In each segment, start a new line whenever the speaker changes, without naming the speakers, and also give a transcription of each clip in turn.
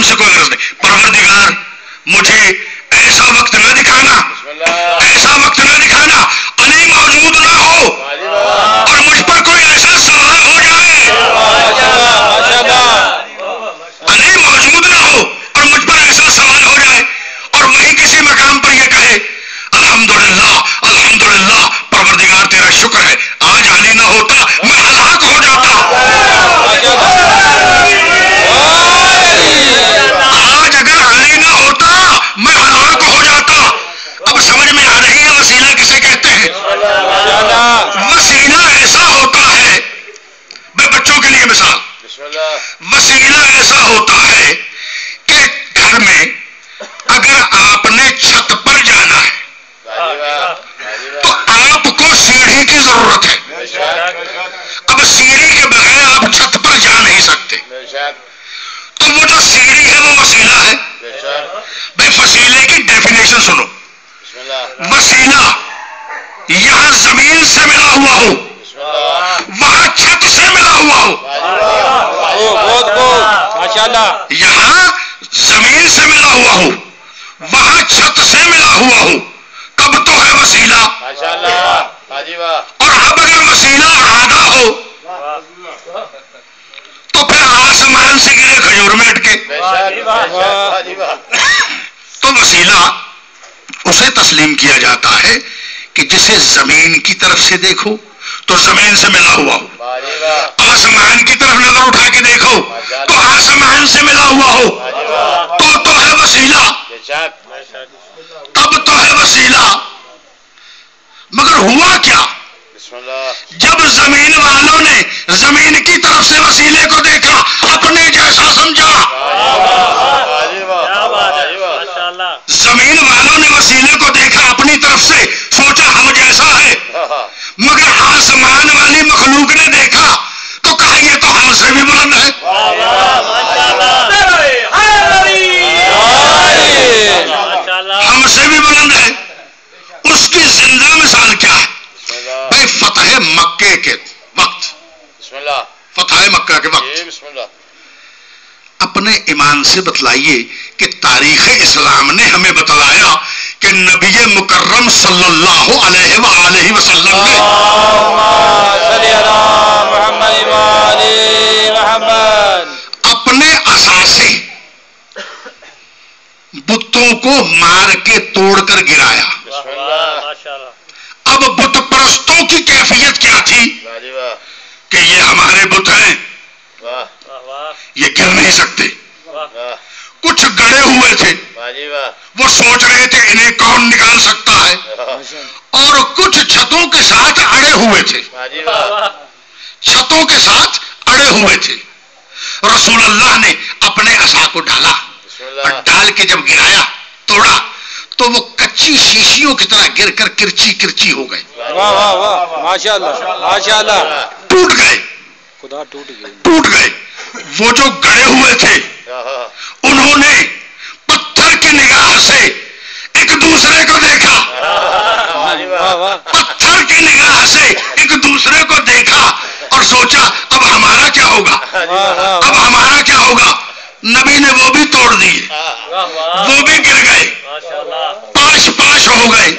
مقام سے کوئی غرض نہیں. پروردگار مجھے ایسا وقت نہ دکھانا، ایسا وقت نہ دکھانا علی موجود نہ ہو اور مجھ پر کوئی ایسا سوال ہو جائے، علی موجود نہ ہو اور مجھ پر ایسا سوال ہو جائے اور وہی کسی مقام پر یہ کہے الحمدللہ الحمدللہ پروردگار تیرا شکر ہے، آج علی نہ ہوتا میں ہلاک ہو جاتا، آج اگر علی نہ ہوتا میں ہلاک ہو جاتا. اب سمجھ میں آ رہی ہے وسیلہ کسے کہتے ہیں؟ وسیلہ ایسا ہوتا ہے، میں بچوں کے لیے مثال، وسیلہ ایسا ہوتا ہے کہ گھر میں اگر آپ نے چھت پر جانا ہے تو آپ کو سیڑھی کی ضرورت ہے. اب سیڑھی کے بغیر آپ چھت پر جا نہیں سکتے، تو وہ جو سیڑھی ہے وہ وسیلہ ہے. بھائی وسیلے کی ڈیفینیشن سنو. وسیلہ یہاں زمین سے ملا ہوا ہو، وہاں چھت سے ملا ہوا ہو. یہاں زمین سے ملا ہوا ہو، وہاں چھت سے ملا ہوا ہو، تب تو ہے وسیلہ. اور اب اگر وسیلہ آدھا ہو تو پھر آسمان سے گرے کھجور میں اٹکے. تو وسیلہ اسے تسلیم کیا جاتا ہے کہ جسے زمین کی طرف سے دیکھو تو زمین سے ملا ہوا ہو، آسمان کی طرف نظر اٹھا کے دیکھو تو آسمان سے ملا ہوا ہو، تو ہے وسیلہ، تب تو ہے وسیلہ. مگر ہوا کیا؟ جب زمین والوں نے زمین کی طرف سے وسیلے کو دیکھا، اپنے جیسا سمجھا. زمین والوں نے وسیلے کو دیکھا اپنی طرف سے، سوچا ہم جیسا ہے. مگر آسمان والی مخلوق نے دیکھا تو کہا یہ تو ہم سے بھی بلند ہے. ہم سے بھی بلند ہے. اس کی زندہ مثال کیا ہے؟ بھائی فتح مکے کے وقت، فتح مکہ کے وقت اپنے ایمان سے بتلائیے کہ تاریخ اسلام نے ہمیں بتلایا کہ نبی مکرم صلی اللہ علیہ وآلہ وسلم نے اپنے اثاثے بتوں کو مار کے توڑ کر گرایا. اب بت پرستوں کی کیفیت کیا تھی کہ یہ ہمارے بت ہیں، یہ گر نہیں سکتے. کچھ گڑے ہوئے تھے، وہ سوچ رہے تھے انہیں کون نکال سکتا ہے، اور کچھ چھتوں کے ساتھ اڑے ہوئے تھے، چھتوں کے ساتھ اڑے ہوئے تھے. رسول اللہ نے اپنے عصا کو ڈالا اور ڈال کے جب گرایا، توڑا، تو وہ کچی شیشیوں کی طرح گر کر کرچی کرچی ہو گئے. ٹوٹ گئے، ٹوٹ گئے. وہ جو گڑے ہوئے تھے انہوں نے پتھر کی نگاہ سے ایک دوسرے کو دیکھا، پتھر کی نگاہ سے ایک دوسرے کو دیکھا اور سوچا اب ہمارا کیا ہوگا، اب ہمارا کیا ہوگا. نبی نے وہ بھی توڑ دیے، وہ بھی گر گئے، پاش پاش ہو گئے.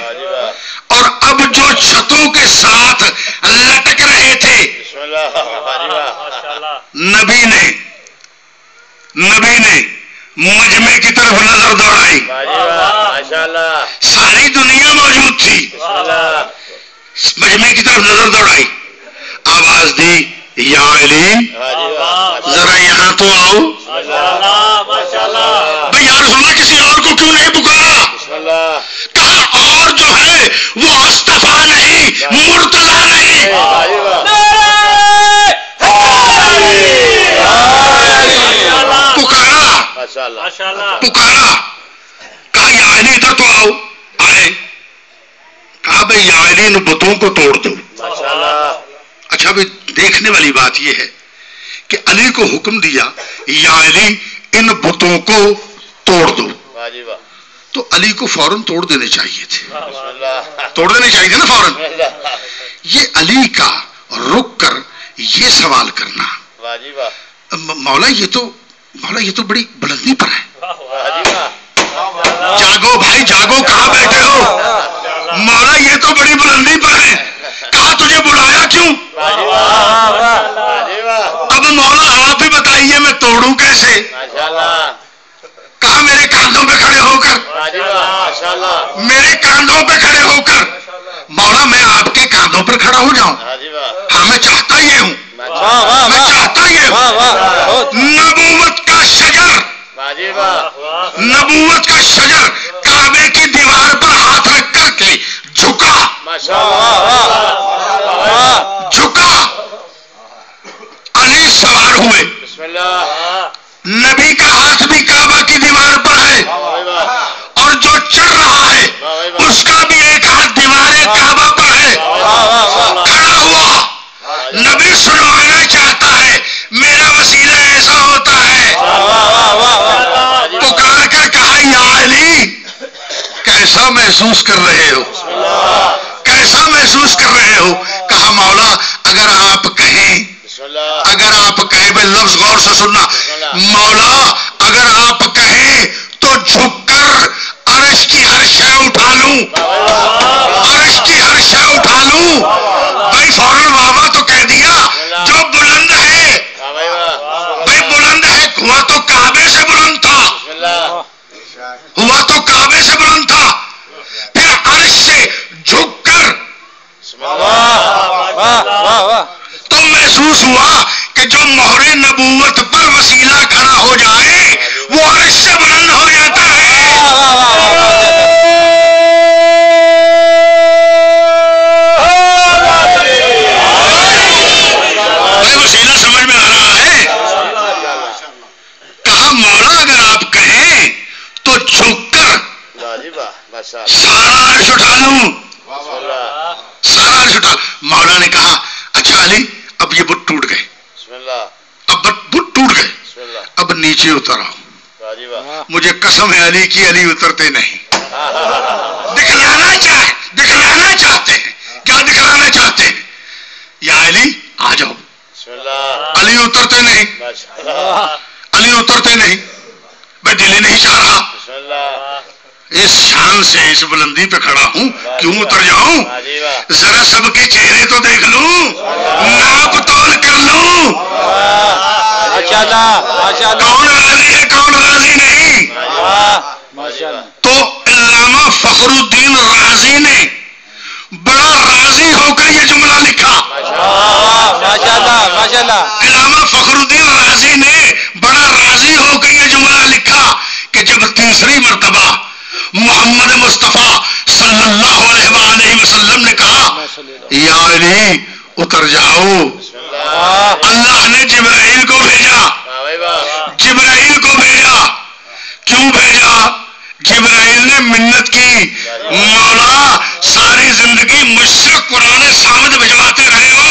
اور اب جو چھتوں کے ساتھ لٹک رہے تھے، نبی نے مجمع کی طرف نظر دوڑائی. ساری دنیا موجود تھی، مجمع کی طرف نظر دوڑائی، آواز دی یا علی ذرا یہاں تو آؤ. بھئی یا رسول اللہ کسی اور کو کیوں نہیں پکارا؟ کہا اور جو ہے وہ اصطفیٰ نہیں، مرتضیٰ نہیں. پکارا، کہا یا علی ادھر تو آؤ. آئے، کہا بھئی یا علی ان بتوں کو توڑ دو. اچھا بھی دیکھنے والی بات یہ ہے کہ علی کو حکم دیا یا علی ان بتوں کو توڑ دو، تو علی کو فوراً توڑ دینے چاہیے تھے، توڑ دینے چاہیے تھے نا فوراً. یہ علی کا رک کر یہ سوال کرنا، مولا یہ تو مولا یہ تو بڑی بلندی پر ہے. جاگو بھائی جاگو, کہاں بیٹھے ہو؟ مولا یہ تو بڑی بلندی پر ہے. کہا تجھے بلایا کیوں؟ اب مولا آپ ہی بتائیے میں توڑوں کیسے؟ کہا میرے کاندھوں پہ کھڑے ہو کر, میرے کاندھوں پہ کھڑے ہو کر. مولا میں آپ کے کاندھوں پر کھڑا ہو جاؤں؟ ہاں میں چاہتا یہ ہوں, میں چاہتا یہ ہوں. نبوت کا شجر, نبوت کا شجر کعبے کی دیوار پر ہاتھ رکھ کر کے جھکا, جھکا. علی سوار ہوئے, نبی کا ہاتھ بھی کعبہ کی دیوار پر ہے, اور جو چڑھ رہا ہے اس کا بھی ایک ہاتھ دیوار کعبہ پر ہے. کھڑا ہوا, نبی سنوانا چاہتا ہے, میرا وسیلہ ایسا ہوتا ہے. پکار کر کہا یا علی کیسا محسوس کر رہے ہو, کیسا محسوس کر رہے ہو؟ کہا مولا اگر آپ کہیں, اگر آپ کہیں, بھائی لفظ غور سے سننا, مولا اگر آپ کہیں تو جھک کر عرش کی ہر شے اٹھا لوں, عرش کی ہر شے اٹھا لوں. بھائی فوراً بابا تو کہہ دیا جو بلند ہے, بھائی بلند ہے, ہوا تو کعبے سے بلند تھا, ہوا تو کعبے سے بلند تھا. پھر عرش سے جھک کر تو محسوس ہوا کہ جو مہر نبوت پر وسیلہ کھڑا ہو جائے وہ عرش سے بلند ہو جاتا ہے. وسیلہ سمجھ میں آ رہا ہے؟ کہا مولا اگر آپ کہیں تو جھک کر سارا عرش اٹھا لوں, سارا عرش اٹھا. مولا نے کہا اچھا علی اب یہ بت ٹوٹ گئے, اب بت ٹوٹ گئے, اب نیچے اتر آؤ. مجھے قسم ہے علی کی, علی اترتے نہیں. دکھلانا چاہتے ہیں, کیا دکھلانا چاہتے ہیں؟ یا علی آ جاؤ. علی اترتے نہیں, علی اترتے نہیں. میں دل ہی نہیں چاہ رہا, اس شان سے اس بلندی پہ کھڑا ہوں, کیوں اتر جاؤں؟ ذرا سب کے چہرے تو دیکھ لوں, ناپ تول کر لوں. کون راضی ہے کون راضی نہیں؟ تو علامہ فخر الدین رازی نے بڑا راضی ہو کر یہ جملہ لکھا. علامہ فخر الدین رازی نے بڑا راضی ہو کر یہ جملہ لکھا کہ جب تیسری مرتبہ محمد مصطفیٰ صلی اللہ علیہ وآلہ وسلم نے کہا یا علی اتر جاؤ, اللہ نے جبرائیل کو بھیجا, جبرائیل کو بھیجا. کیوں بھیجا؟ جبرائیل نے منت کی, مولا ساری زندگی مجھ سے قرآن صامت بھجواتے رہے ہو,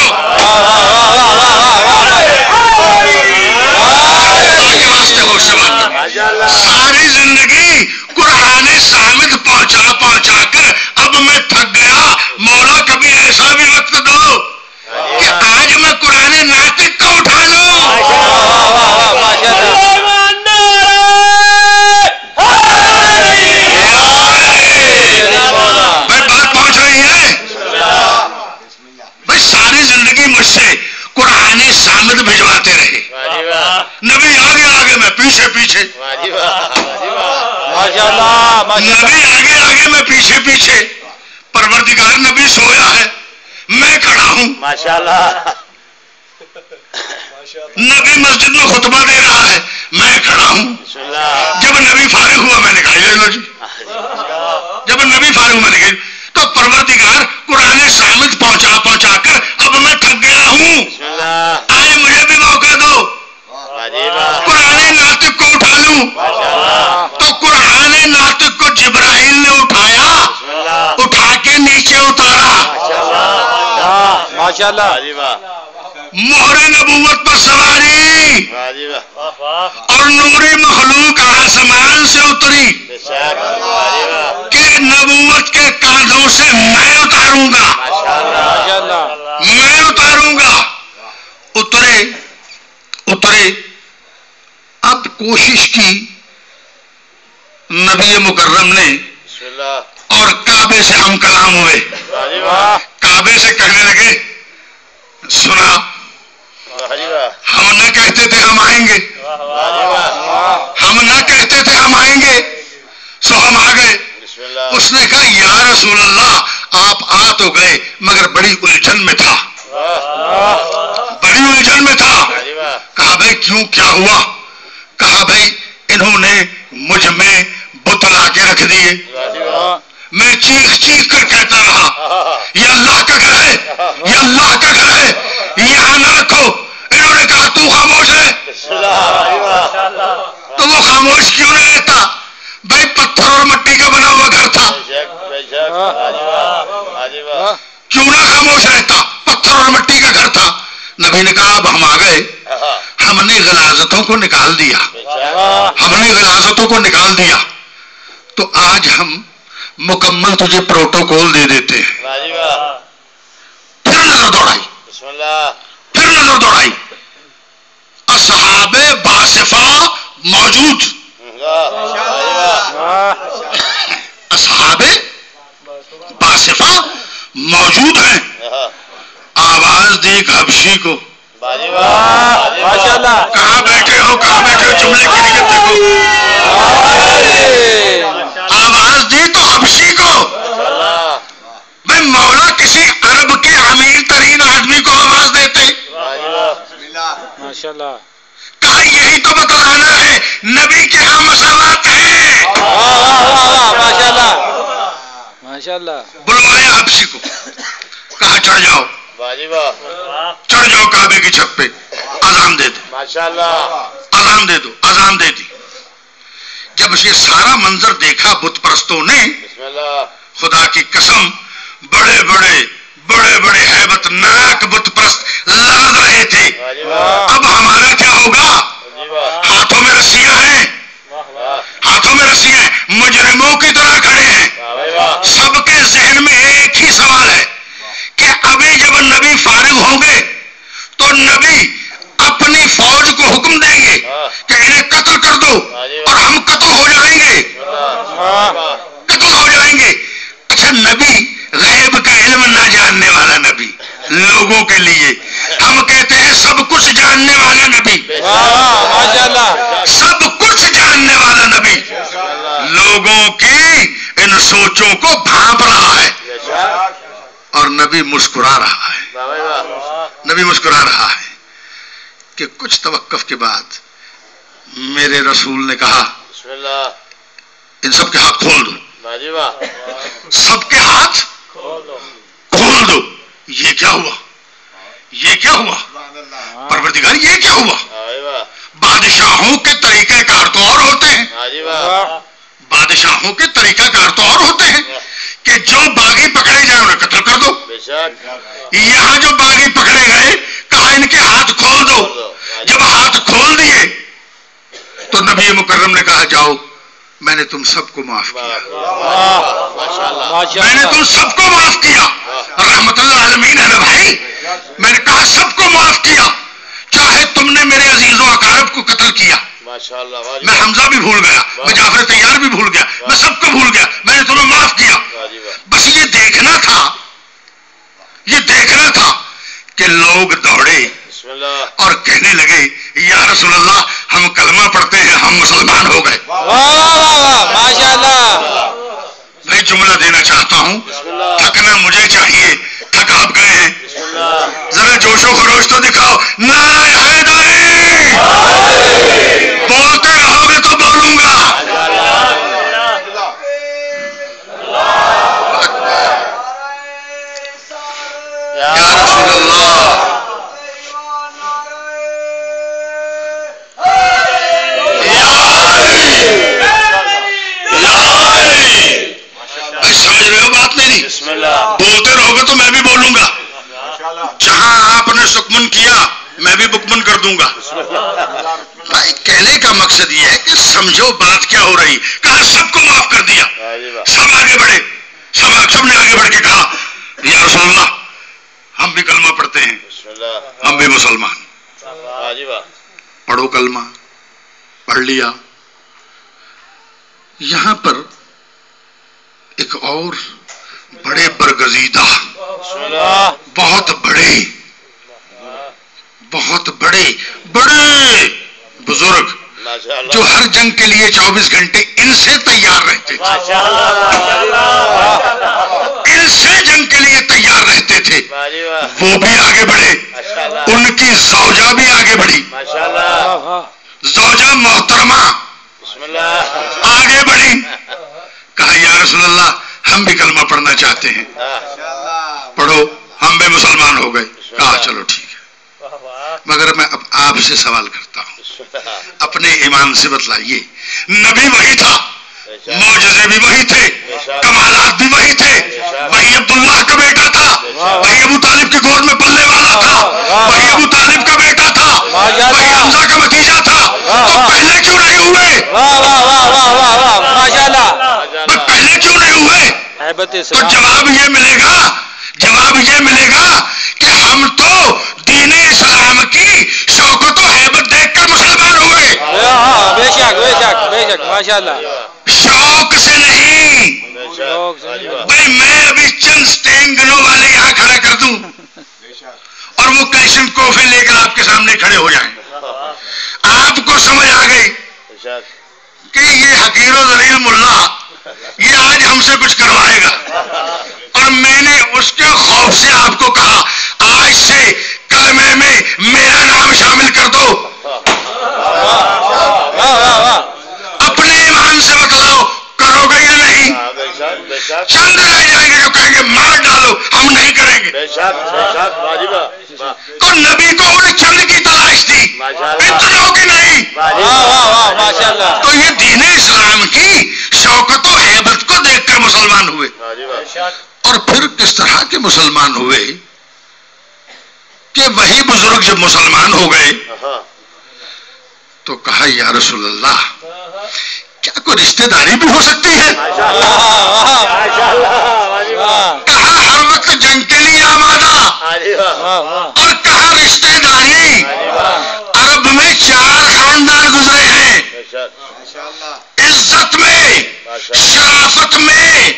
واسطے ہو سے بات, ساری زندگی قرآن صامت پہنچا پہنچا کر اب میں تھک گیا. مولا کبھی ایسا بھی وقت دو کہ آج میں قرآن ناطق کو اٹھا لوں. بھائی بات پہنچ رہی ہے؟ بھائی ساری زندگی مجھ سے قرآن صامت بھجواتے رہے, نبی آگے آگے میں پیچھے پیچھے, نبی آگے آگے میں پیچھے پیچھے. پروردگار نبی سویا ہے, میں کھڑا ہوں. نبی مسجد میں خطبہ دے رہا ہے, میں کھڑا ہوں. جب نبی فارغ ہوا میں نے کہا یہ لو جی, جب نبی فارغ ہوا میں نے کہا تو پروردگار قرآن صامت پہنچا پہنچا کر اب میں تھک گیا ہوں, آج مجھے بھی موقع دو, قرآن ناطق کو اٹھا لوں. تو قرآن ناطق کو جبرائیل نے اٹھایا, اٹھا کے نیچے اتارا. مہر نبوت پر سواری اور نوری مخلوق آسمان سے اتری کہ نبوت کے کاندھوں سے میں اتاروں گا, میں اتاروں گا. اترے اترے. اب کوشش کی نبی مکرم نے اور کعبے سے ہم کلام ہوئے. کعبے سے کہنے لگے سنا ہم نہ کہتے تھے ہم آئیں گے, ہم نہ کہتے تھے ہم آئیں گے, سو ہم آ گئے. اس نے کہا یا رسول اللہ آپ آ تو گئے مگر بڑی الجھن میں تھا, بڑی الجھن میں تھا. کہا بھائی کیوں کیا ہوا؟ کہا بھائی انہوں نے مجھ میں بت لا کے رکھ دیے. میں چیخ چیخ کر کہتا رہا یہ اللہ کا گھر ہے, یہ اللہ کا گھر ہے, یہاں نہ رکھو. انہوں نے کہا تو خاموش ہے. تو وہ خاموش کیوں نہیں رہتا؟ بھائی پتھر اور مٹی کا بنا ہوا گھر تھا, کیوں نہ خاموش رہتا؟ پتھر اور مٹی کا گھر تھا. نبی نے کہا اب ہم آ گئے, ہم نے غلاظتوں کو نکال دیا, ہم نے غلاظتوں کو نکال دیا. تو آج ہم مکمل تجھے پروٹوکول دے دیتے ہیں. پھر نظر دوڑائی, پھر نظر دوڑائی. اصحاب باصفہ موجود, اصحاب باصفہ موجود ہیں. آواز دی ایک حبشی کو, کہاں بیٹھے ہو, کہاں بیٹھے ہو, جملے کی نیت دیکھو. آواز دی تو حبشی کو. میں مولا کسی عرب کے امیر ترین آدمی کو آواز دیتے. کہا یہی تو بتلانا ہے نبی کے ہاں مساوات ہیں. بلوایا حبشی کو, کہا چڑھ جاؤ, چڑھ جاؤ کعبے کی چھت پہ, اذان دے دو, اذان دے دو. اذان دے دی. جب یہ سارا منظر دیکھا بت پرستوں نے, خدا کی قسم بڑے بڑے بڑے بڑے ہیبت ناک بت پرست لڑ رہے تھے. اب ہمارا کیا ہوگا؟ ہاتھوں میں رسیاں ہیں, ہاتھوں میں رسیاں ہیں, مجرموں کی طرح کھڑے ہیں. سب کے ذہن میں ایک ہی سوال ہے کہ ابھی جب نبی فارغ ہوں گے تو نبی اپنی فوج کو حکم دیں گے کہ انہیں قتل کر دو اور ہم قتل ہو جائیں گے, قتل ہو جائیں گے. اچھا نبی غیب کا علم نہ جاننے والا نبی, لوگوں کے لیے ہم کہتے ہیں سب کچھ جاننے والا نبی, سب کچھ جاننے والا نبی, لوگوں کی ان سوچوں کو بھانپ رہا ہے. اور نبی مسکرا رہا ہے, نبی مسکرا رہا ہے کہ کچھ توقف کے بعد میرے رسول نے کہا ان سب کے ہاتھ کھول دو, سب کے ہاتھ کھول دو. یہ کیا ہوا, یہ کیا ہوا پروردگار, یہ کیا ہوا؟ بادشاہوں کے طریقہ کار تو اور ہوتے ہیں, بادشاہوں کے طریقہ کار تو اور ہوتے ہیں کہ جو باغی پکڑے جائے انہیں قتل کر دو. یہاں جو باغی پکڑے گئے کہا ان کے ہاتھ کھول دو. جب ہاتھ کھول دیے تو نبی مکرم نے کہا جاؤ میں نے تم سب کو معاف کیا, میں نے تم سب کو معاف کیا. رحمت اللہ عالمین ہے نا بھائی, میں نے کہا سب کو معاف کیا. چاہے تم نے میرے عزیز و اقارب کو قتل کیا, میں حمزہ بھی بھول گیا, میں جعفر طیار بھی بھول گیا, میں سب کو بھول گیا, میں نے تمہیں معاف کیا. بس یہ دیکھنا تھا, یہ دیکھنا تھا کہ لوگ دوڑے اور کہنے لگے یا رسول اللہ ہم کلمہ پڑھتے ہیں, ہم مسلمان ہو گئے. میں جملہ دینا چاہتا ہوں, تھکنا مجھے چاہیے, تھک آپ گئے ہیں, ذرا جوش و خروش تو دکھاؤ. نعرہ حیدری بولتے رہو گے تو بولوں گا. یا رسول اللہ سمجھ رہے ہو بات میری؟ بولتے رہو گے تو میں بھی بولوں گا. جہاں آپ نے سکمن کیا میں بھی بکمن کر دوں گا. بھائی کہنے کا مقصد یہ ہے کہ سمجھو بات کیا ہو رہی. کہا سب کو معاف کر دیا, سب آگے بڑھے, سب نے آگے بڑھ کے کہا یا رسول اللہ ہم بھی کلمہ پڑھتے ہیں, ہم بھی مسلمان. پڑھو کلمہ, پڑھ لیا. یہاں پر ایک اور بڑے برگزیدہ، بہت بڑے بزرگ جو ہر جنگ کے لیے 24 گھنٹے ان سے تیار رہتے تھے، ان سے جنگ کے لیے تیار رہتے تھے، وہ بھی آگے بڑھے، ان کی زوجہ بھی آگے بڑھی، زوجہ محترمہ آگے بڑھی. کہا یا رسول اللہ ہم بھی کلمہ پڑھنا چاہتے ہیں. پڑھو، ہم بھی مسلمان ہو گئے. کہا چلو ٹھیک ہے، مگر میں اب آپ سے سوال کرتا ہوں، اپنے ایمان سے بتلائیے، نبی وہی تھا، معجزے بھی وہی تھے، کمالات بھی وہی تھے، وہی عبداللہ کا بیٹا تھا، وہی ابو طالب کی گود میں پلنے والا تھا، وہی ابو طالب کا بیٹا تھا، وہی حمزہ کا بھتیجا تھا. تو پہلے کیوں نہیں ہوئے؟ پہلے کیوں نہیں ہوئے؟ تو جواب یہ ملے گا کہ ہم تو دین اسلام کی شوکت و ہیبت دیکھ کر مسلمان ہوئے.
بے شک ماشاءاللہ.
شوق سے نہیں. بھائی میں ابھی چند سٹینگنوں والے یہاں کھڑا کر دوں اور وہ کیشن کوفے لے کر آپ کے سامنے کھڑے ہو جائیں، آپ کو سمجھ آ گئی کہ یہ حقیر و ذلیل ملا یہ آج ہم سے کچھ کروائے گا. اور میں نے اس کے خوف سے آپ کو کہا آج سے کلمے میں میرا نام شامل کر دو. اپنے ایمان سے بتلاؤ کرو گے یا نہیں؟ چند رہ جائیں گے جو کہیں گے مار ڈالو، ہم نہیں کریں گے. تو نبی کو انہیں چند کی تلاش تھی، اتنوں کی نہیں. تو یہ دین اسلام کی شوکت و ہیبت کو دیکھ کر مسلمان ہوئے. اور پھر کس طرح کے مسلمان ہوئے کہ وہی بزرگ جب مسلمان ہو گئے تو کہا یا رسول اللہ کیا کوئی رشتہ داری بھی ہو سکتی ہے؟ کہا ہر وقت جنگ کے لیے آمادہ، اور کہا رشتہ داری. عرب میں 4 خاندان گزرے ہیں، عزت میں، شرافت میں،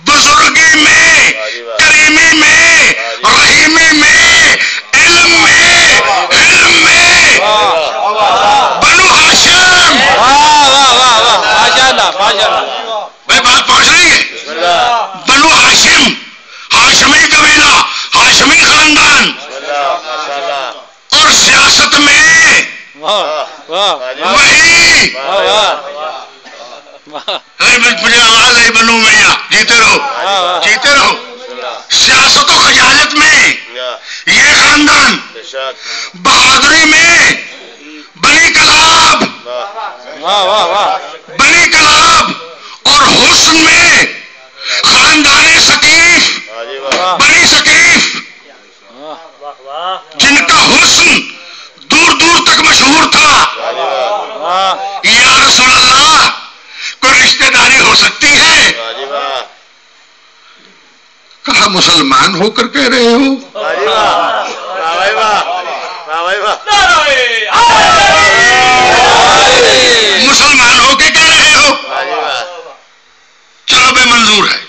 بزرگی میں، کریمی میں، رحیمی میں، علم میں، علم میں. بنو ہاشم. بھائی بات پہنچ رہی ہے؟ بنو ہاشم، ہاشمی قبیلہ، ہاشمی خاندان. اور سیاست میں وہی مجھے آواز ہے بنو میاں، جیتے رہو. سیاست و خجالت میں یہ خاندان، بہادری میں بنی کلاب، اور حسن میں خاندان ثقیف، بنی ثقیف، جن کا حسن دور دور تک مشہور تھا. یا رسول اللہ کوئی رشتہ داری ہو سکتی ہے؟ کہا مسلمان ہو کر کہہ رہے ہو؟ مسلمان ہو کے کہہ رہے ہو؟ چلو بے منظور ہے.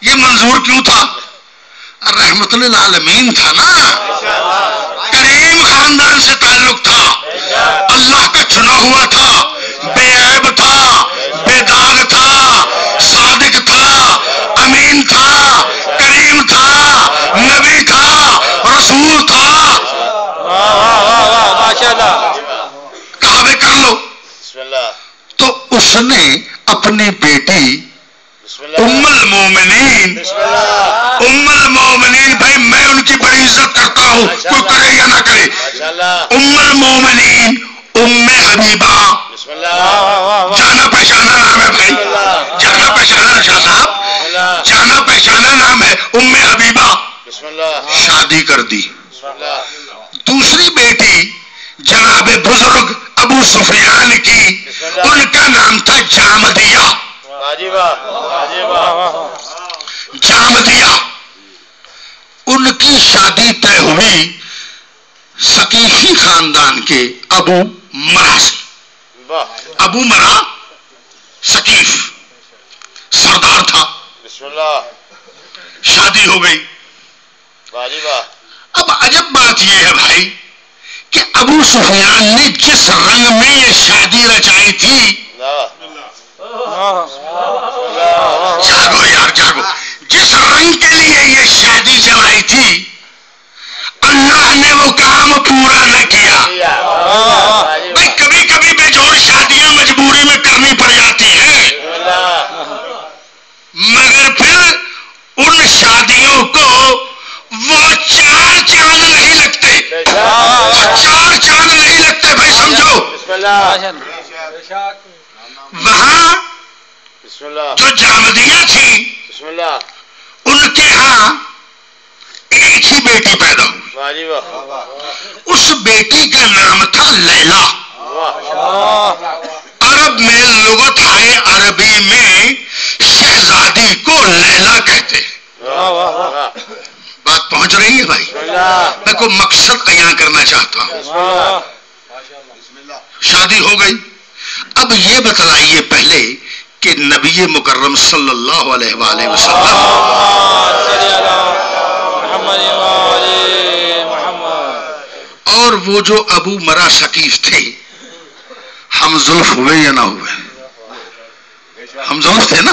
یہ منظور کیوں تھا؟ رحمت للعالمین تھا نا، کریم خاندان سے تعلق تھا، اللہ کا چنا ہوا تھا، بے عیب تھا، بے داغ تھا، صادق تھا، امین تھا، کریم تھا، نبی تھا، رسول تھا. کہا بے کر لو. تو اس نے اپنی بیٹی ام المومنین، بھائی میں ان کی بڑی عزت کرتا ہوں، کوئی کرے یا نہ کرے، ام المومنین ام حبیبہ. جانا پہچانا نام ہے بھائی، جانا پہچانا شاہ صاحب، جانا پہچانا نام ہے ام حبیبہ. شادی کر دی. دوسری بیٹی جناب بزرگ ابو سفیان کی، ان کا نام تھا جامدیہ. جامدیہ، ان کی شادی طے ہوئی ثقیفی خاندان کے ابو مراسی. ابو مرا ثقیف سردار تھا.
بسم اللہ.
شادی ہو گئی. اب عجب بات یہ ہے بھائی کہ ابو سفیان نے جس رنگ میں یہ شادی رچائی تھی. جاگو یار جاگو. جس رنگ کے لیے یہ شادی چلائی تھی اللہ نے وہ کام پورا نہ کیا. بھائی کبھی کبھی بے جوڑ شادیاں مجبوری میں کرنی پڑ جاتی ہیں مگر پھر ان شادیوں کو وہ 4 چاند نہیں لگتے. 4 چاند نہیں لگتے بھائی سمجھو. وہاں جو جامدیاں تھیں ان کے ہاں ایک ہی بیٹی پیدا ہوئی. اس بیٹی کا نام تھا لیلا. عرب میں لغت ہے عربی میں شہزادی کو لیلا کہتے ہیں. بات پہنچ رہی ہے بھائی. میں کوئی مقصد بیان کرنا چاہتا ہوں. شادی ہو گئی. اب یہ بتلائیے پہلے کہ نبی مکرم صلی اللہ علیہ وآلہ وسلم اور وہ جو ابو مرا ثقیف تھے ہم زلف ہوئے یا نہ ہوئے؟ ہم زلف تھے نا.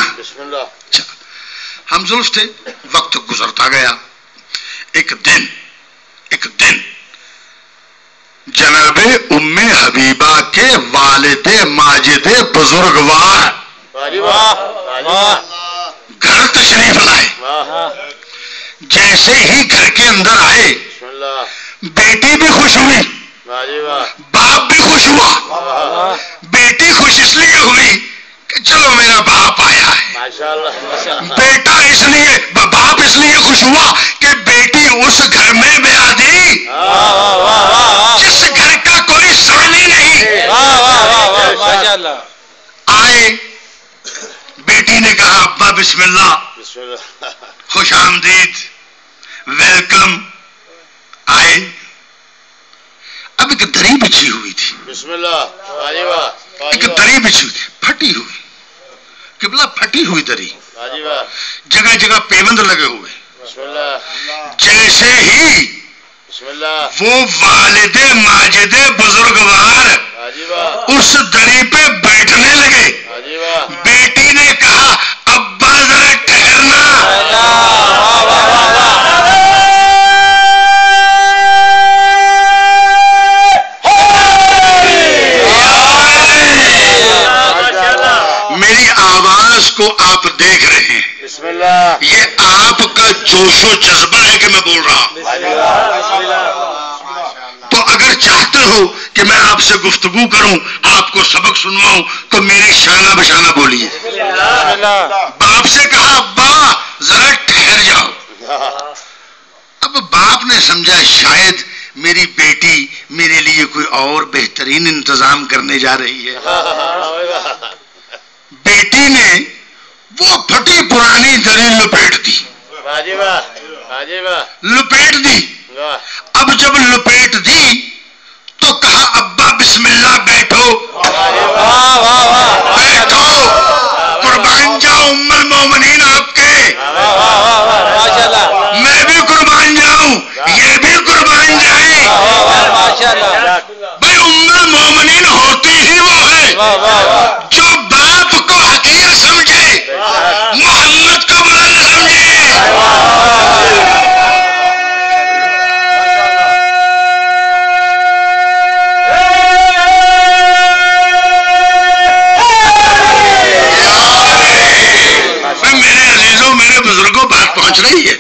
ہم زلف تھے. وقت گزرتا گیا. ایک دن جناب ام حبیبہ کے والد ماجد بزرگوار گھر تشریف لائے. جیسے ہی گھر کے اندر آئے بیٹی بھی خوش ہوئی, باپ بھی خوش ہوا. بیٹی خوش اس لیے ہوئی کہ چلو میرا باپ آیا ہے. بیٹا اس لیے باپ اس لیے خوش ہوا کہ بیٹی اس گھر میں بیادی جس گھر کا کوئی ثانی نہیں. آئے بیٹی نے کہا ابا بسم اللہ, خوش آمدید, ویلکم. آئے. اب ایک دری بچھی ہوئی تھی. ایک دری بچھی ہوئی تھی پھٹی ہوئی. قبلہ پھٹی ہوئی دری, جگہ جگہ پیوند لگے ہوئے. جیسے ہی وہ والد ماجد بزرگوار اس دری پہ بیٹھنے لگے, بیٹی نے کہا ابا ذرا ٹھہرنا. میری آواز کو آپ دیکھ رہے ہیں. یہ آپ کا جوش و جذبہ ہے کہ میں بول رہا ہوں. تو اگر چاہتے ہو کہ میں آپ سے گفتگو کروں, آپ کو سبق سنواؤں, تو میری شانہ بشانہ بولیے. باپ سے کہا ابا ذرا ٹھہر جاؤ. اب باپ نے سمجھا شاید میری بیٹی میرے لیے کوئی اور بہترین انتظام کرنے جا رہی ہے. بیٹی نے وہ پھٹی پرانی دری لپیٹ دی. اب جب لپیٹ دی تو کہا ابا بسم اللہ بیٹھو. بیٹھو, قربان جاؤ ام المومنین آپ کے. میں بھی قربان جاؤں, یہ بھی قربان جائیں. بھائی ام المومنین ہوتی ہی وہ ہے جو باپ کو حقیر سمجھے, محمد کو بلند سمجھے. میرے عزیزوں, میرے بزرگوں, بات پہنچ رہی ہے.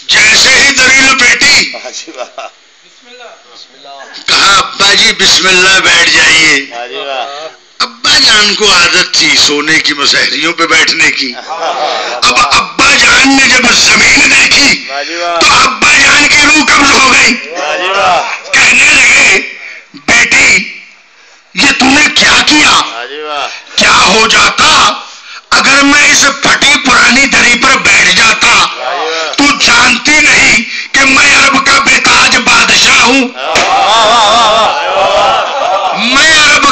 جیسے ہی دری لپیٹی کہا ابا جی بسم اللہ بیٹھ جائیے. ابا جان کو عادت تھی سونے کی مسحریوں پہ بیٹھنے کی. اب ابا جان نے جب زمین دیکھی تو ابا جان کی روح قبض ہو گئی. کہنے لگے بیٹی یہ تم نے کیا کیا؟ کیا ہو جاتا اگر میں اس پھٹی پرانی دری پر بیٹھ جاتا؟ تو جانتی نہیں کہ میں عرب کا بے تاج بادشاہ ہوں. میں عرب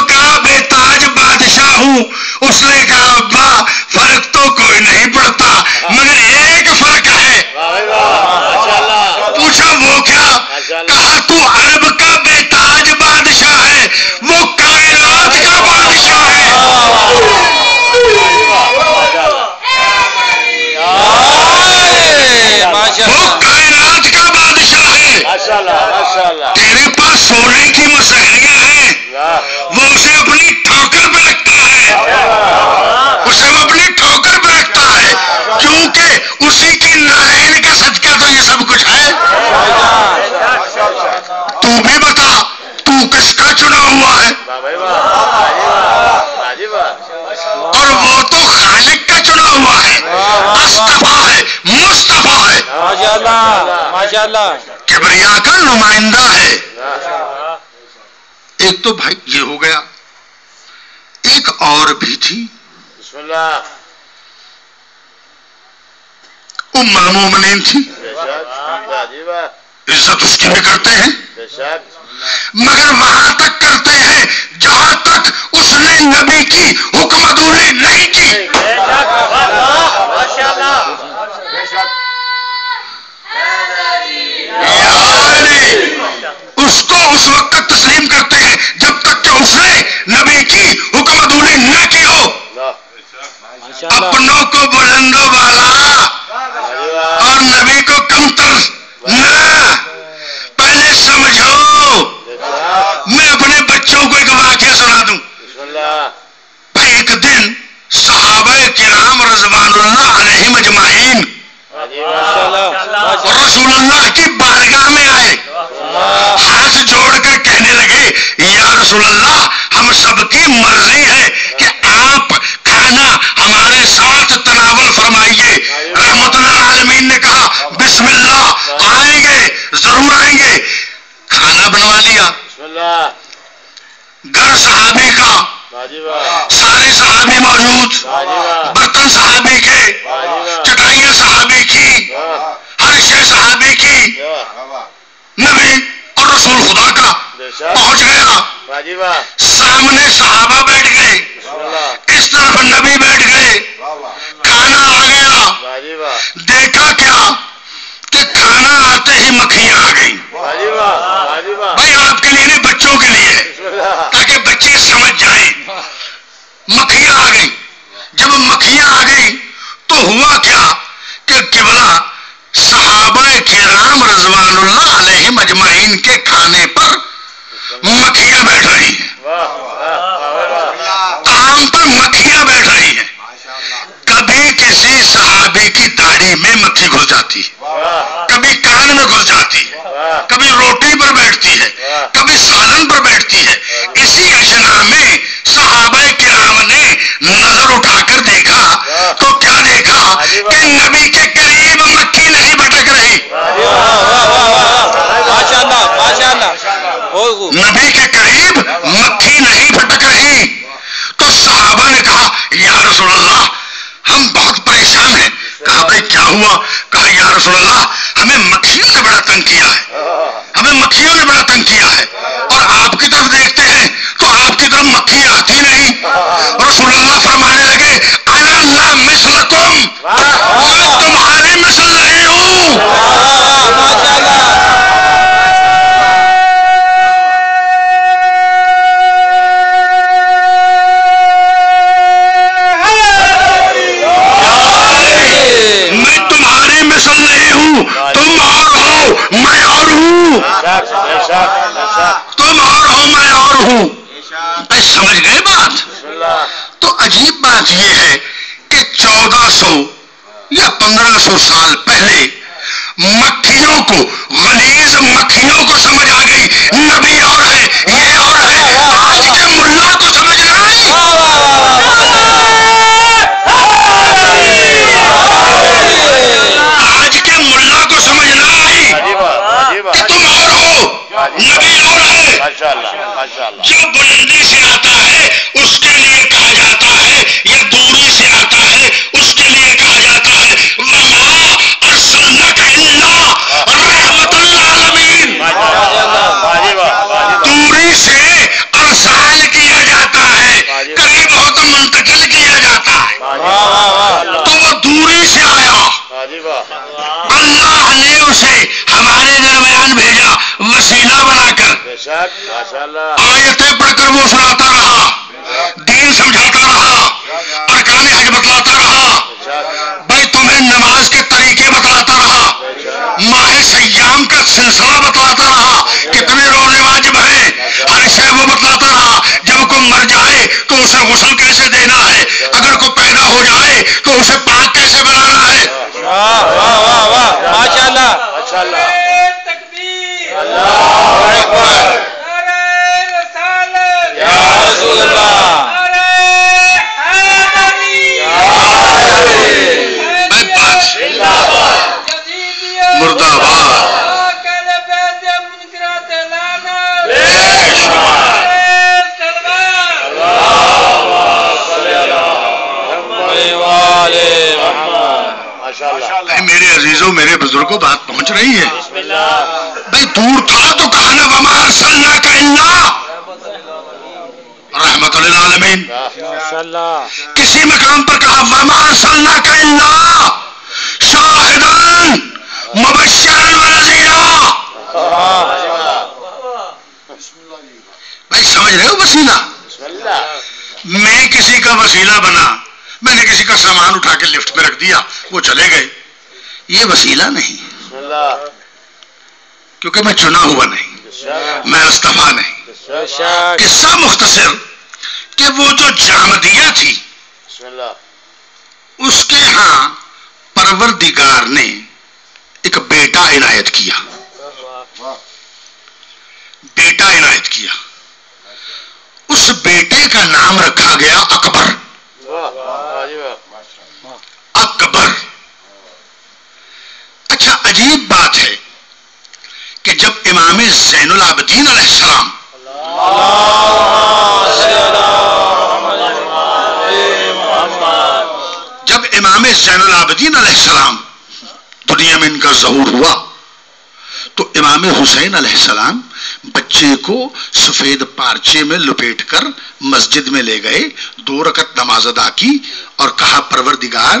ہوا ہے اور وہ تو خالق کا چنا ہوا ہے، اصطفیٰ ہے، مصطفیٰ ہے،
ماشاءاللہ ماشاءاللہ،
کبریا کا نمائندہ ہے۔ ایک تو بھائی یہ ہو گیا، ایک اور بھی تھی
بسم اللہ،
ام المومنین تھی، عزت اس کی بھی کرتے ہیں مگر وہاں تک کرتے ہیں جہاں تک اس نے نبی کی حکم ادوری نہیں کی۔ یعنی اس کو اس وقت تسلیم کرتے ہیں جب تک کہ اس نے نبی کی حکم ادوری نہ کی ہو۔ اپنوں کو بلند و بالا اور نبی کو کمتر نہ، پہلے سمجھو۔ میں اپنے بچوں کو ایک واقعہ سنا دوں۔ ایک دن صحابہ کرام رضوان اللہ علیہم اجمعین رسول اللہ کی بارگاہ میں آئے، ہاتھ جوڑ کر کہنے لگے یا رسول اللہ، ہم سب کی مرضی ہے کہ آپ کھانا ہمارے ساتھ تناول فرمائیے۔ رحمت اللہ عالمین نے کہا بسم اللہ، آئیں گے، ضرور آئیں گے۔ کھانا بنوا لیا، گھر صحابی کا، سارے صحابی موجود، برتن صحابی کے، چٹائیاں صحابی کی، ہر شے صحابی کی، نبی اور رسول خدا کا پہنچ گیا۔ سامنے صحابہ بیٹھ گئے، اس طرف نبی بیٹھ گئے، کھانا آ گیا۔ دیکھا کیا کہ کھانا آتے ہی مکھیاں آ گئی۔ بھائی آپ کے لیے نہیں، بچوں کے لیے، تاکہ بچے سمجھ جائیں۔ مکھیاں آ گئی۔ جب مکھیاں آ گئی تو ہوا کیا کہ قبلہ صحابہ کرام رضوان اللہ علیہم اجمعین کے کھانے پر مکھیاں بیٹھ رہی ہیں، طعام پر مکھیاں بیٹھ رہی ہیں۔ کبھی کسی صحابی کی داڑھی میں مکھی گھس جاتی ہے، کبھی کان میں گھس جاتی ہے، کبھی روٹی پر بیٹھتی ہے، کبھی سالن پر بیٹھتی ہے۔ اسی اشنا میں صحابہ کرام نے نظر اٹھا کر دیکھا تو کیا دیکھا کہ نبی کے قریب مکھی نہیں بھٹک رہی، نبی کے قریب مکھی نہیں بھٹک رہی۔ تو صحابہ نے کہا یا رسول اللہ، ہم بہت پریشان ہیں۔ کہا بھائی کیا ہوا؟ کہا یا رسول اللہ، ہمیں مکھیوں نے بڑا تنگ کیا ہے، ہمیں مکھیوں نے بڑا تنگ کیا ہے، اور آپ کی طرف دیکھتے ہیں تو آپ کی طرف مکھی آتی نہیں۔ رسول اللہ فرمانے لگے انا لا مثلکم، میں تمہارے مثل نہیں ہوں۔ تم اور ہو میں اور ہوں، تم اور ہو میں اور ہوں۔ سمجھ گئے بات؟ تو عجیب بات یہ ہے کہ 1400 یا 1500 سال پہلے مکھیوں کو، غلیظ مکھیوں کو سمجھ آ گئی نبی اور ہے، یہ اور ہے۔ آج کے ملا کو سمجھ نہیں۔ آج کے ملا کو سمجھنا آئی کہ تم اور ہو، نبی اور ہے۔ جو بلندی سے آتا ہے اس کے لیے کہا جاتا ہے، یا دوری سے آتا ہے اس کے لیے کہا جاتا ہے وَمَا أَرْسَلْنَاكَ إِلَّا رَحْمَةً لِّلْعَالَمِينَ۔ دوری سے ارسال کیا جاتا ہے، قریب ہو تو منتقل کیا جاتا ہے۔ تو وہ دوری سے آیا، اللہ نے اسے ہمارے درمیان بھیجا وسیلہ بنا کر۔ آیتیں پڑھ کر وہ سناتا رہا، دین سمجھاتا رہا، ارکان حج بتلاتا رہا، بھائی تمہیں نماز کے طریقے بتلاتا رہا، ماہ سیام کا سلسلہ بتلاتا رہا، کتنے روزے واجب ہیں، ہر شے وہ بتلاتا رہا۔ جب کوئی مر جائے تو اسے غسل کیسے دینا ہے، اگر کوئی پیدا ہو جائے تو اسے پاک کیسے بنانا ہے۔
واہ واہ واہ واہ، ماشاءاللہ
اللہ
نہیں ہے؟ بھائی دور تھا تو کہا نا وما ارسلناک الا رحمت للعالمین. کسی مقام پر کہا وما ارسلناک الا شاہدا مبشرا ونذیرا. بھائی سمجھ رہے ہو وسیلہ؟ میں کسی کا وسیلہ بنا، میں نے کسی کا سامان اٹھا کے لفٹ میں رکھ دیا، وہ چلے گئے، یہ وسیلہ نہیں، کیونکہ میں چنا ہوا نہیں، میں استفا نہیں. قصہ مختصر کہ وہ جو جامدیہ تھی اس کے ہاں پروردگار نے ایک بیٹا عنایت کیا، بیٹا عنایت کیا. اس بیٹے کا نام رکھا گیا اکبر. اکبر. اچھا عجیب بات ہے کہ جب امام زین العابدین علیہ السلام زین العابدین علیہ السلام دنیا میں ان کا ظہور ہوا تو امام حسین علیہ السلام بچے کو سفید پارچے میں لپیٹ کر مسجد میں لے گئے، 2 رکعت نماز ادا کی اور کہا پروردگار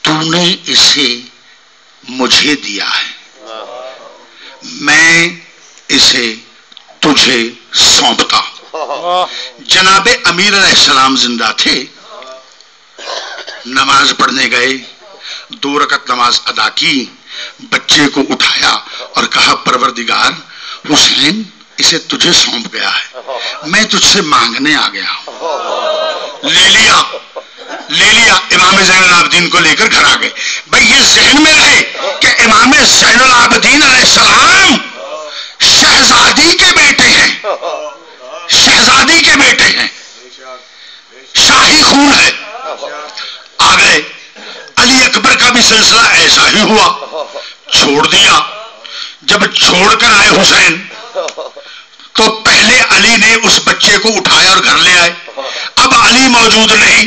تو نے اسے مجھے دیا ہے، میں اسے تجھے سونپتا. جناب امیر علیہ السلام زندہ تھے، نماز پڑھنے گئے، 2 رکعت نماز ادا کی، بچے کو اٹھایا اور کہا پروردگار حسین اسے تجھے سونپ گیا ہے، میں تجھ سے مانگنے آ گیا ہوں. لے لیا امام زین العابدین کو لے کر گھر آ گئے. بھائی یہ ذہن میں رہے کہ امام زین العابدین علیہ السلام شہزادی کے بیٹے ہیں، شہزادی کے بیٹے ہیں، شاہی خون ہے. آ گئے. علی اکبر کا بھی سلسلہ ایسا ہی ہوا، چھوڑ دیا. جب چھوڑ کر آئے حسین تو پہلے علی نے اس بچے کو اٹھایا اور گھر لے آئے. اب علی موجود نہیں،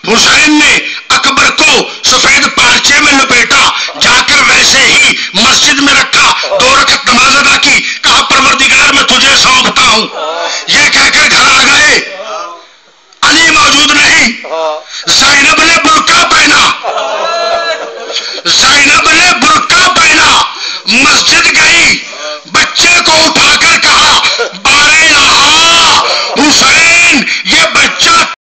حسین نے اکبر کو سفید پارچے میں لپیٹا، جا کر ویسے ہی مسجد میں رکھا، 2 رکعت